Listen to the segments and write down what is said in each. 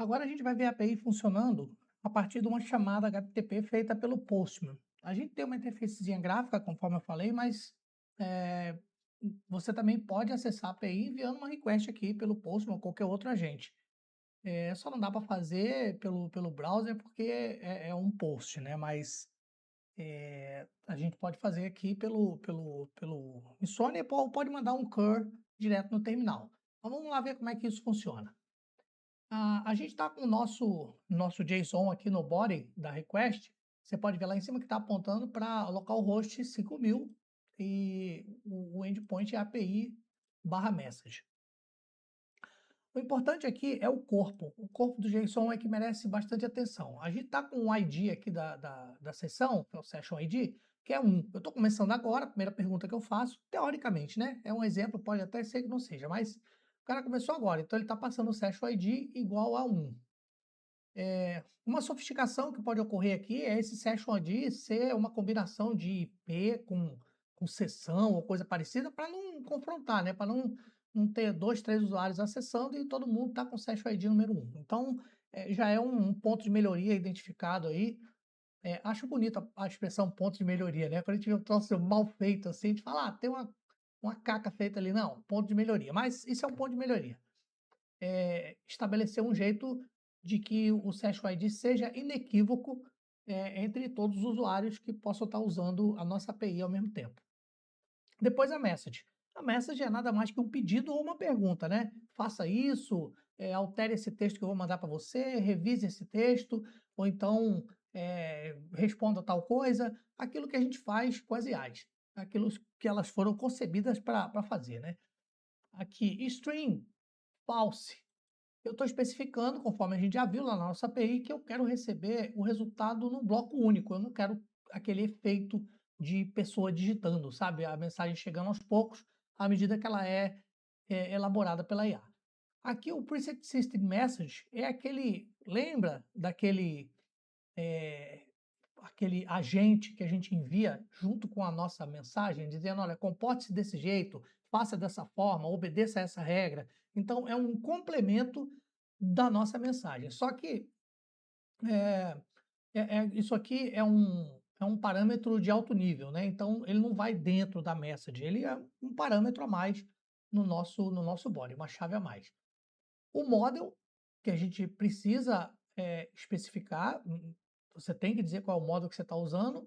Agora a gente vai ver a API funcionando a partir de uma chamada HTTP feita pelo Postman. A gente tem uma interfacezinha gráfica, conforme eu falei, mas eh, você também pode acessar a API enviando uma request aqui pelo Postman ou qualquer outro agente. Só não dá para fazer pelo browser porque é um post, né? Mas a gente pode fazer aqui pelo Insomnia ou pode mandar um curl direto no terminal. Então vamos lá ver como é que isso funciona. A gente está com o nosso JSON aqui no body da request. Você pode ver lá em cima que está apontando para localhost 5000 e o endpoint é API barra message. O importante aqui é o corpo. O corpo do JSON é que merece bastante atenção. A gente está com o ID aqui da sessão, que é o Session ID, que é 1. Eu estou começando agora, a primeira pergunta que eu faço, teoricamente, né? É um exemplo, pode até ser que não seja, mas o cara começou agora, então ele está passando o Session ID igual a 1. Uma sofisticação que pode ocorrer aqui é esse Session ID ser uma combinação de IP com sessão ou coisa parecida para não confrontar, né? Para não ter dois, três usuários acessando e todo mundo está com o Session ID número 1. Então, já é um ponto de melhoria identificado aí. Acho bonita a expressão ponto de melhoria, né? Quando a gente vê um troço mal feito assim, a gente fala, tem uma caca feita ali. Não, ponto de melhoria. Mas isso é um ponto de melhoria. Estabelecer um jeito de que o Session ID seja inequívoco entre todos os usuários que possam estar usando a nossa API ao mesmo tempo. Depois a message. A message é nada mais que um pedido ou uma pergunta, né? Faça isso, altere esse texto que eu vou mandar para você, revise esse texto, ou então responda tal coisa, aquilo que a gente faz com as IAs, aquilo que elas foram concebidas para fazer, né? Aqui, string, false. Eu estou especificando, conforme a gente já viu lá na nossa API, que eu quero receber o resultado num bloco único. Eu não quero aquele efeito de pessoa digitando, sabe? A mensagem chegando aos poucos, à medida que ela é elaborada pela IA. Aqui o Preset System Message é aquele, lembra daquele aquele agente que a gente envia junto com a nossa mensagem, dizendo, olha, comporte-se desse jeito, faça dessa forma, obedeça a essa regra. Então, é um complemento da nossa mensagem. Só que é, isso aqui é um parâmetro de alto nível, né? Então, ele não vai dentro da message, ele é um parâmetro a mais no nosso body, uma chave a mais. O model, que a gente precisa especificar, você tem que dizer qual é o model que você está usando.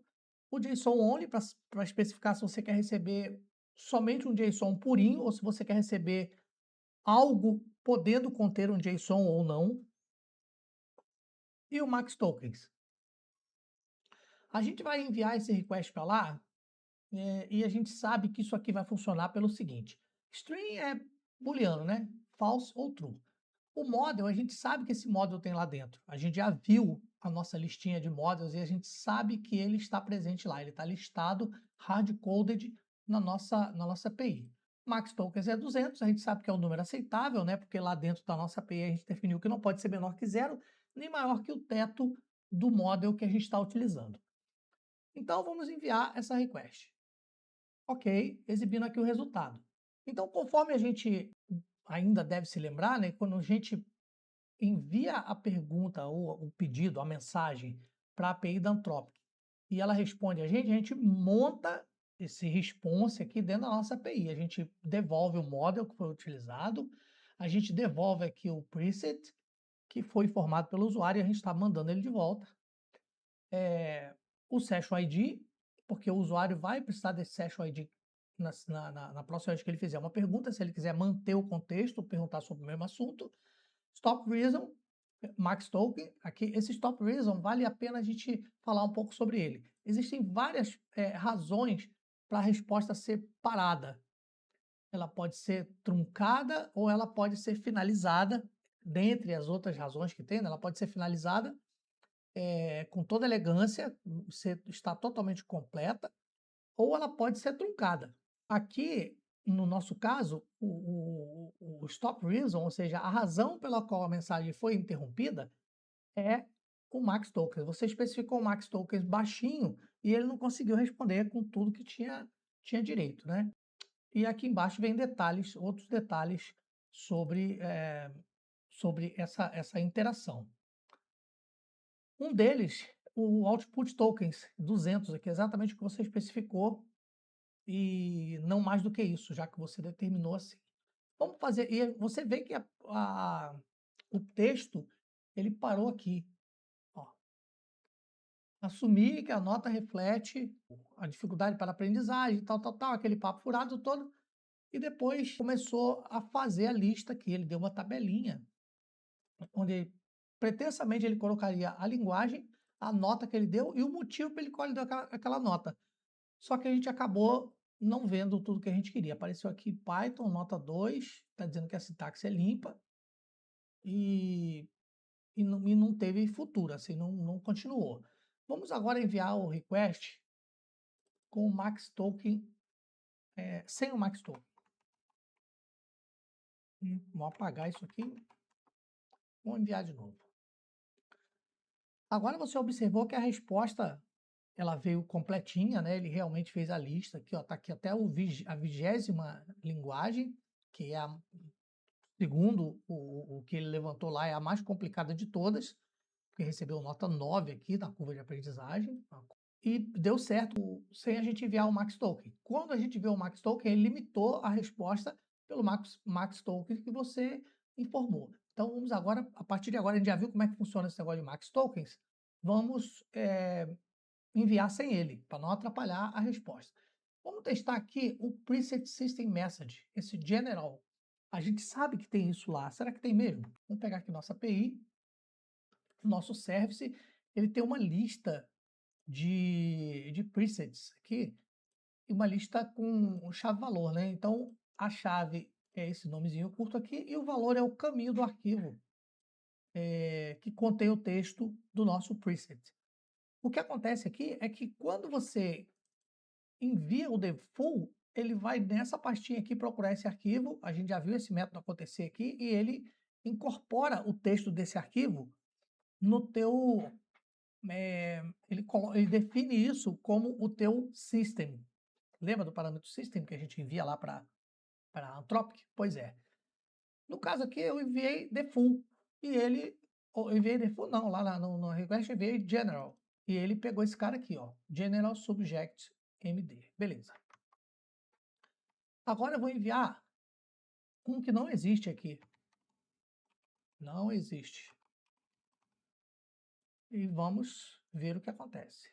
O JSON only, para especificar se você quer receber somente um JSON purinho ou se você quer receber algo podendo conter um JSON ou não. E o max tokens. A gente vai enviar esse request para lá e a gente sabe que isso aqui vai funcionar pelo seguinte. String é booleano, né? False ou true. O model, a gente sabe que esse model tem lá dentro. A gente já viu a nossa listinha de models e a gente sabe que ele está presente lá. Ele está listado, hard-coded na nossa API. Max tokens é 200, a gente sabe que é um número aceitável, né? Porque lá dentro da nossa API a gente definiu que não pode ser menor que zero, nem maior que o teto do model que a gente está utilizando. Então, vamos enviar essa request. Ok, exibindo aqui o resultado. Então, conforme a gente ainda deve se lembrar, né? Quando a gente envia a pergunta ou o pedido, a mensagem para a API da Anthropic e ela responde a gente monta esse response aqui dentro da nossa API. A gente devolve o model que foi utilizado, a gente devolve aqui o preset que foi informado pelo usuário e a gente está mandando ele de volta. O Session ID, porque o usuário vai precisar desse Session ID na próxima vez que ele fizer uma pergunta, se ele quiser manter o contexto, perguntar sobre o mesmo assunto. Stop Reason, Max Token, aqui, esse Stop Reason, vale a pena a gente falar um pouco sobre ele. Existem várias razões para a resposta ser parada. Ela pode ser truncada ou ela pode ser finalizada, dentre as outras razões que tem, né? Ela pode ser finalizada com toda elegância, está totalmente completa, ou ela pode ser truncada. Aqui, no nosso caso, o stop reason, ou seja, a razão pela qual a mensagem foi interrompida, é o max tokens. Você especificou o max tokens baixinho e ele não conseguiu responder com tudo que tinha direito, né? E aqui embaixo vem detalhes, outros detalhes sobre, sobre essa interação. Um deles, o Output Tokens 200 aqui, exatamente o que você especificou, e não mais do que isso, já que você determinou assim. Vamos fazer, e você vê que o texto, ele parou aqui, ó. Assumir que a nota reflete a dificuldade para a aprendizagem, tal, aquele papo furado todo, e depois começou a fazer a lista aqui, ele deu uma tabelinha, onde pretensamente ele colocaria a linguagem, a nota que ele deu e o motivo pelo qual ele deu aquela nota. Só que a gente acabou não vendo tudo que a gente queria. Apareceu aqui Python, nota 2, está dizendo que a sintaxe é limpa, e não teve futuro, assim, não continuou. Vamos agora enviar o request com o max token, sem o max token. Vamos apagar isso aqui. Vamos enviar de novo. Agora você observou que a resposta ela veio completinha, né? Ele realmente fez a lista aqui, ó, tá aqui até a 20ª linguagem, que é segundo o que ele levantou lá, é a mais complicada de todas, porque recebeu nota 9 aqui na curva de aprendizagem, e deu certo sem a gente enviar o max token. Quando a gente enviou o max token, ele limitou a resposta pelo max token que você informou. Então, vamos agora, a partir de agora, a gente já viu como é que funciona esse negócio de max tokens, vamos enviar sem ele, para não atrapalhar a resposta. Vamos testar aqui o Preset System Message, esse general. A gente sabe que tem isso lá. Será que tem mesmo? Vamos pegar aqui nossa API, nosso service, ele tem uma lista de presets aqui, e uma lista com chave-valor, né? Então, a chave é esse nomezinho curto aqui, e o valor é o caminho do arquivo que contém o texto do nosso preset. O que acontece aqui é que quando você envia o default, ele vai nessa pastinha aqui procurar esse arquivo, a gente já viu esse método acontecer aqui, e ele incorpora o texto desse arquivo no teu... ele define isso como o teu system. Lembra do parâmetro system que a gente envia lá para Anthropic? Pois é. No caso aqui, eu enviei default, e ele... Eu enviei default não, lá no request eu enviei general, e ele pegou esse cara aqui, ó, general subject MD. Beleza. Agora eu vou enviar um que não existe aqui. Não existe. E vamos ver o que acontece.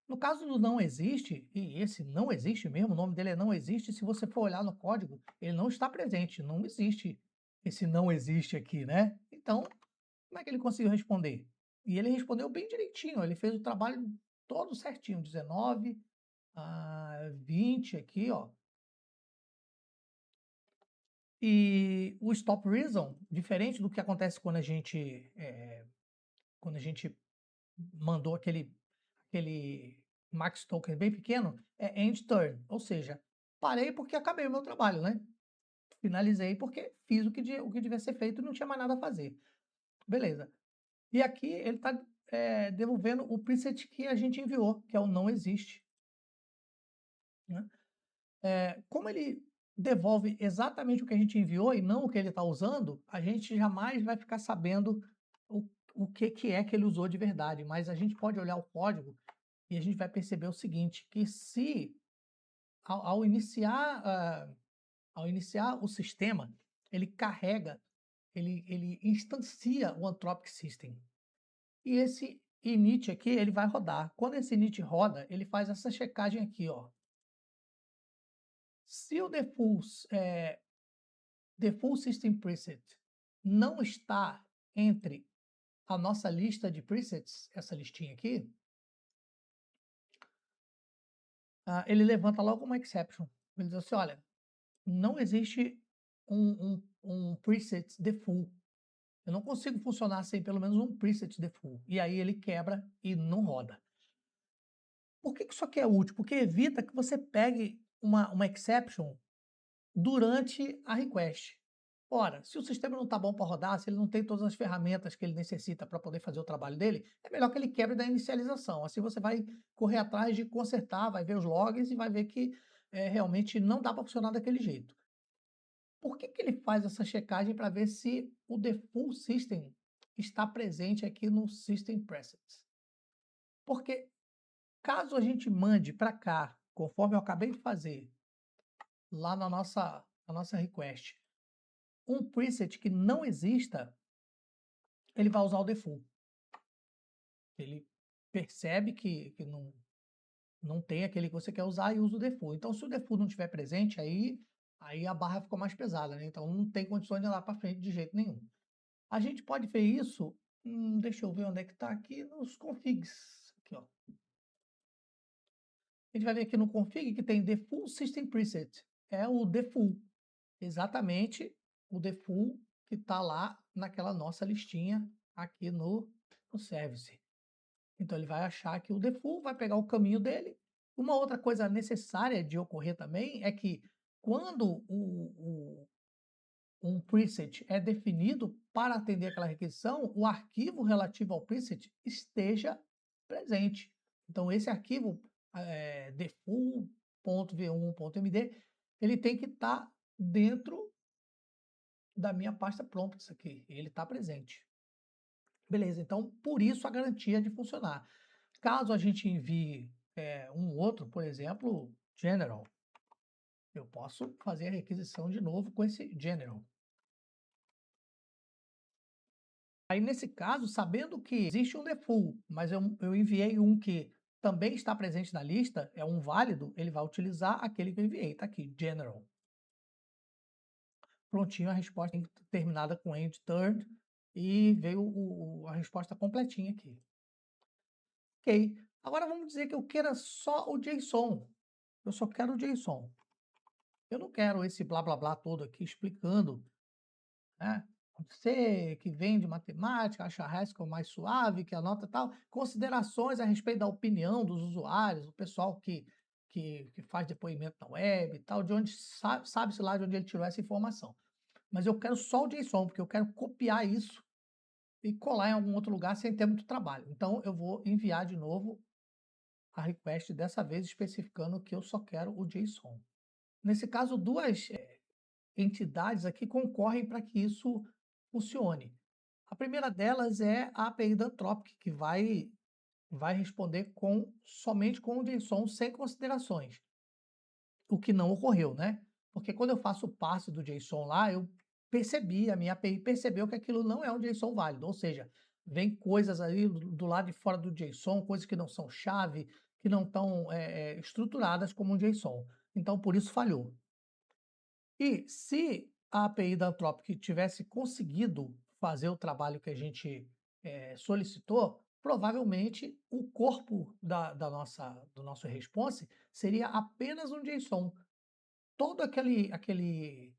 No caso do não existe, e esse não existe mesmo, o nome dele é não existe, se você for olhar no código, ele não está presente, não existe esse não existe aqui, né? Então, como é que ele conseguiu responder? E ele respondeu bem direitinho, ele fez o trabalho todo certinho, 19, 20 aqui, ó. E o stop reason, diferente do que acontece quando a gente mandou aquele max token bem pequeno, é end turn, ou seja, parei porque acabei o meu trabalho, né? Finalizei porque fiz o que devia ser feito e não tinha mais nada a fazer. Beleza. E aqui ele está devolvendo o preset que a gente enviou, que é o não existe. Né? Como ele devolve exatamente o que a gente enviou e não o que ele está usando, a gente jamais vai ficar sabendo o que é que ele usou de verdade, mas a gente pode olhar o código e a gente vai perceber o seguinte, que se ao iniciar o sistema, ele carrega, ele instancia o Anthropic System. E esse init aqui, ele vai rodar. Quando esse init roda, ele faz essa checagem aqui, ó. Se o default system preset não está entre a nossa lista de presets, essa listinha aqui, ele levanta logo uma exception. Ele diz assim, olha, não existe um preset default. Eu não consigo funcionar sem pelo menos um preset default. E aí ele quebra e não roda. Por que isso aqui é útil? Porque evita que você pegue uma exception durante a request. Ora, se o sistema não está bom para rodar, se ele não tem todas as ferramentas que ele necessita para poder fazer o trabalho dele, é melhor que ele quebre da inicialização. Assim você vai correr atrás de consertar, vai ver os logs e vai ver que realmente não dá para funcionar daquele jeito. Por que ele faz essa checagem para ver se o default system está presente aqui no System Presets? Porque caso a gente mande para cá, conforme eu acabei de fazer, lá na nossa request, um preset que não exista, ele vai usar o default. Ele percebe que não tem aquele que você quer usar e usa o default. Então, se o default não estiver presente, aí a barra ficou mais pesada, né? Então, não tem condições de andar para frente de jeito nenhum. A gente pode ver isso, deixa eu ver onde é que está aqui, nos configs. Aqui, ó. A gente vai ver aqui no config que tem default system preset. É o default, exatamente o default que está lá naquela nossa listinha aqui no service. Então ele vai achar que o default vai pegar o caminho dele. Uma outra coisa necessária de ocorrer também é que quando um preset é definido para atender aquela requisição, o arquivo relativo ao preset esteja presente. Então esse arquivo default.v1.md, ele tem que estar dentro da minha pasta prompts aqui, ele está presente. Beleza, então por isso a garantia de funcionar. Caso a gente envie um outro, por exemplo, general, eu posso fazer a requisição de novo com esse general. Aí nesse caso, sabendo que existe um default, mas eu enviei um que também está presente na lista, é um válido, ele vai utilizar aquele que eu enviei, está aqui, general. Prontinho, a resposta terminada com end third e veio a resposta completinha aqui. Ok, agora vamos dizer que eu queira só o JSON. Eu só quero o JSON. Eu não quero esse blá blá blá todo aqui explicando, né? Você que vem de matemática, acha Haskell mais suave, que anota tal, considerações a respeito da opinião dos usuários, o pessoal que faz depoimento na web e tal, de onde sabe-se lá de onde ele tirou essa informação. Mas eu quero só o JSON, porque eu quero copiar isso e colar em algum outro lugar sem ter muito trabalho. Então, eu vou enviar de novo a request, dessa vez especificando que eu só quero o JSON. Nesse caso, duas entidades aqui concorrem para que isso funcione. A primeira delas é a API da Anthropic, que vai responder somente com o JSON sem considerações, o que não ocorreu, né? Porque quando eu faço o passe do JSON lá, a minha API percebeu que aquilo não é um JSON válido, ou seja, vem coisas aí do lado de fora do JSON, coisas que não são chave, que não estão estruturadas como um JSON. Então, por isso falhou. E se a API da Anthropic tivesse conseguido fazer o trabalho que a gente solicitou, provavelmente o corpo do nosso response seria apenas um JSON. Todo aquele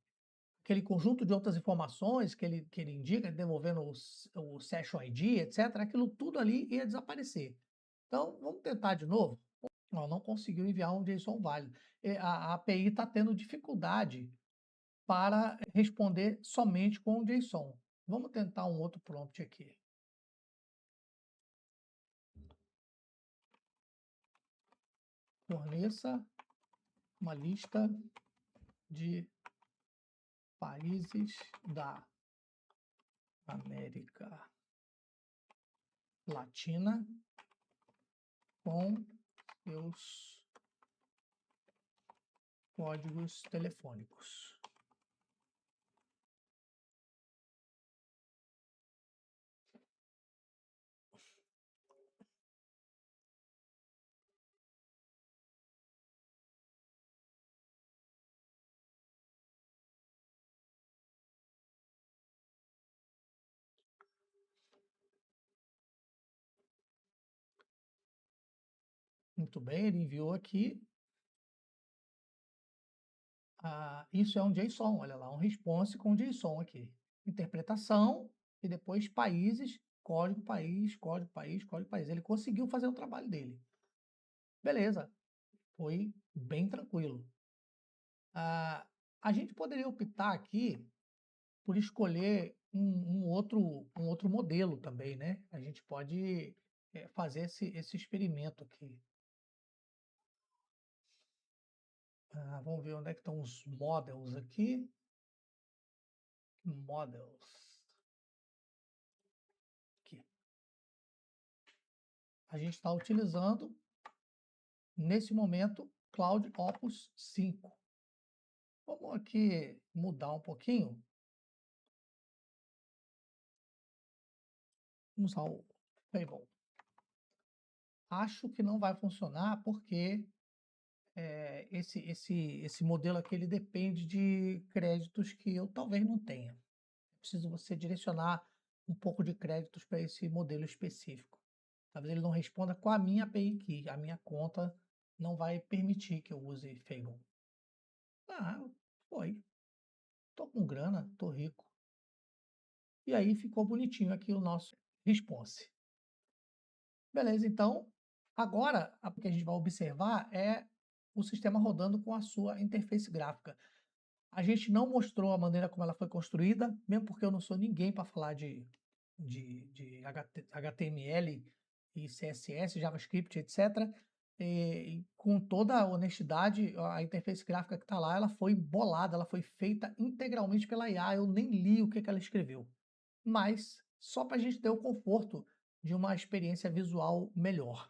conjunto de outras informações que ele indica, devolvendo o session ID, etc., aquilo tudo ali ia desaparecer. Então, vamos tentar de novo? Ó, não conseguiu enviar um JSON válido. A API está tendo dificuldade para responder somente com o JSON. Vamos tentar um outro prompt aqui. Forneça uma lista de países da América Latina com seus códigos telefônicos. Muito bem, ele enviou aqui. Isso é um JSON, olha lá, um response com JSON aqui. Interpretação e depois países, código país, código país, código país. Ele conseguiu fazer o trabalho dele. Beleza, foi bem tranquilo. A gente poderia optar aqui por escolher um outro modelo também, né? A gente pode fazer esse experimento aqui. Vamos ver onde é que estão os models aqui. Models. Aqui. A gente está utilizando, nesse momento, Cloud Opus 5. Vamos aqui mudar um pouquinho. Vamos usar o Fable. Acho que não vai funcionar porque esse modelo aqui ele depende de créditos que eu talvez não tenha. Preciso você direcionar um pouco de créditos para esse modelo específico. Talvez ele não responda com a minha API Key. A minha conta não vai permitir que eu use Fable. Foi. Tô com grana, tô rico. E aí ficou bonitinho aqui o nosso response. Beleza, então, agora o que a gente vai observar é o sistema rodando com a sua interface gráfica. A gente não mostrou a maneira como ela foi construída, mesmo porque eu não sou ninguém para falar de HTML e CSS, JavaScript, etc. E com toda a honestidade, a interface gráfica que está lá, ela foi bolada, ela foi feita integralmente pela IA. Eu nem li o que ela escreveu. Mas só para a gente ter o conforto de uma experiência visual melhor.